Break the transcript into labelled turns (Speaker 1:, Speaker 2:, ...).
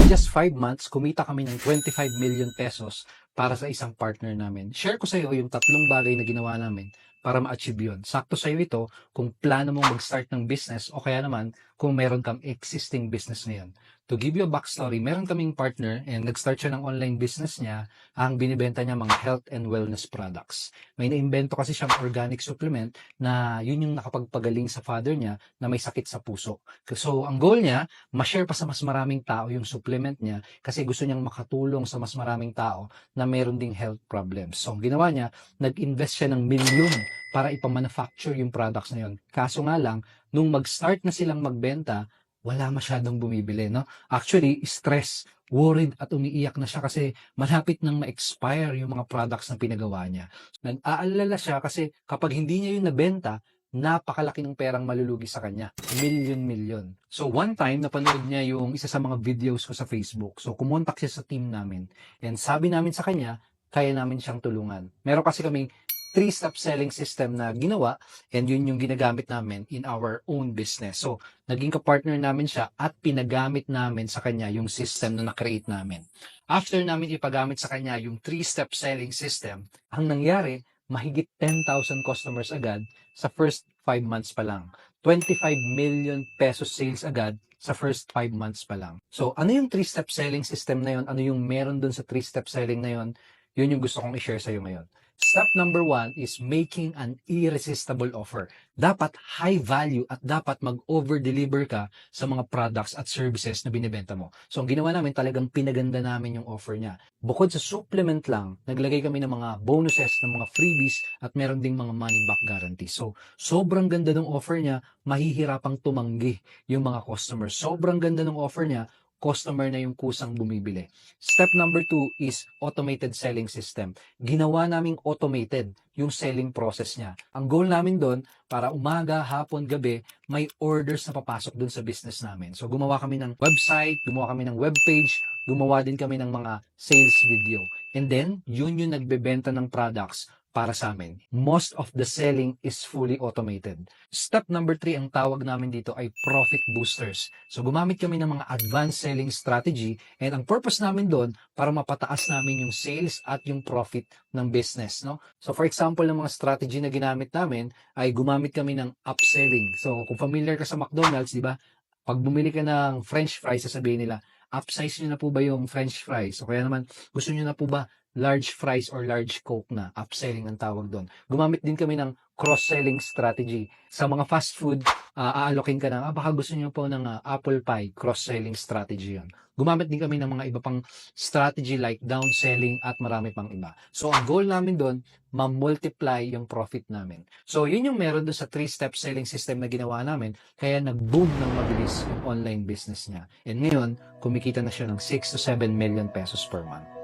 Speaker 1: just 5 months, kumita kami ng 25 million pesos para sa isang partner namin. Share ko sa iyo yung tatlong bagay na ginawa namin para ma-achieve yun. Sakto sa iyo ito kung plano mong mag-start ng business o kaya naman kung meron kang existing business ngayon. To give you a backstory, meron kaming partner and nag-start siya ng online business niya. Ang binibenta niya mga health and wellness products. May naimbento kasi siyang organic supplement na yun yung nakapagpagaling sa father niya na may sakit sa puso. So, ang goal niya, ma-share pa sa mas maraming tao yung supplement niya kasi gusto niyang makatulong sa mas maraming tao na meron ding health problems. So, ang ginawa niya, nag-invest siya ng milyon para ipamanufacture yung products na yun. Kaso nga lang, nung mag-start na silang magbenta, wala masyadong bumibili, no? Actually, stress, worried at umiiyak na siya kasi malapit nang ma-expire yung mga products na pinagawa niya. Nag-aalala siya kasi kapag hindi niya yung nabenta, napakalaki ng perang malulugi sa kanya. Million-million. So one time, napanood niya yung isa sa mga videos ko sa Facebook. So kumontak siya sa team namin. And sabi namin sa kanya, kaya namin siyang tulungan. Meron kasi kaming 3-step selling system na ginawa and yun yung ginagamit namin in our own business. So naging kapartner namin siya at pinagamit namin sa kanya yung system na na-create namin. After namin ipagamit sa kanya yung 3-step selling system, ang nangyari, mahigit 10,000 customers agad sa first 5 months pa lang. 25 million pesos sales agad sa first 5 months pa lang. So, ano yung 3-step selling system na yun? Ano yung meron dun sa 3-step selling na yun? Yun yung gusto kong i-share sa'yo ngayon. Step number 1 is making an irresistible offer. Dapat high value at dapat mag-over-deliver ka sa mga products at services na binibenta mo. So, ang ginawa namin, talagang pinaganda namin yung offer niya. Bukod sa supplement lang, naglagay kami ng mga bonuses, ng mga freebies, at meron ding mga money back guarantee. So, sobrang ganda ng offer niya, mahihirapang tumanggi yung mga customers. Sobrang ganda ng offer niya, customer na yung kusang bumibili. Step number 2 is automated selling system. Ginawa naming automated yung selling process niya. Ang goal namin doon, para umaga, hapon, gabi, may orders na papasok doon sa business namin. So gumawa kami ng website, gumawa kami ng webpage, gumawa din kami ng mga sales video. And then, yun yung nagbebenta ng products para sa amin. Most of the selling is fully automated. Step number 3, ang tawag namin dito ay profit boosters. So gumamit kami ng mga advanced selling strategy and ang purpose namin doon para mapataas namin yung sales at yung profit ng business, no? So for example, ng mga strategy na ginamit namin ay gumamit kami ng upselling. So kung familiar ka sa McDonald's, di ba? Pag bumili ka ng french fries, sasabihin nila, upsize nyo na po ba yung french fries? O kaya naman, gusto nyo na po ba large fries or large coke na? Upselling ang tawag doon. Gumamit din kami ng cross-selling strategy. Sa mga fast food, aalokin ka ng, baka gusto nyo po ng apple pie, cross-selling strategy yun. Gumamit din kami ng mga iba pang strategy like downselling at marami pang iba. So, ang goal namin doon, ma-multiply yung profit namin. So, yun yung meron doon sa 3-step selling system na ginawa namin, kaya nag-boom ng mabilis yung online business niya. And ngayon, kumikita na siya ng 6 to 7 million pesos per month.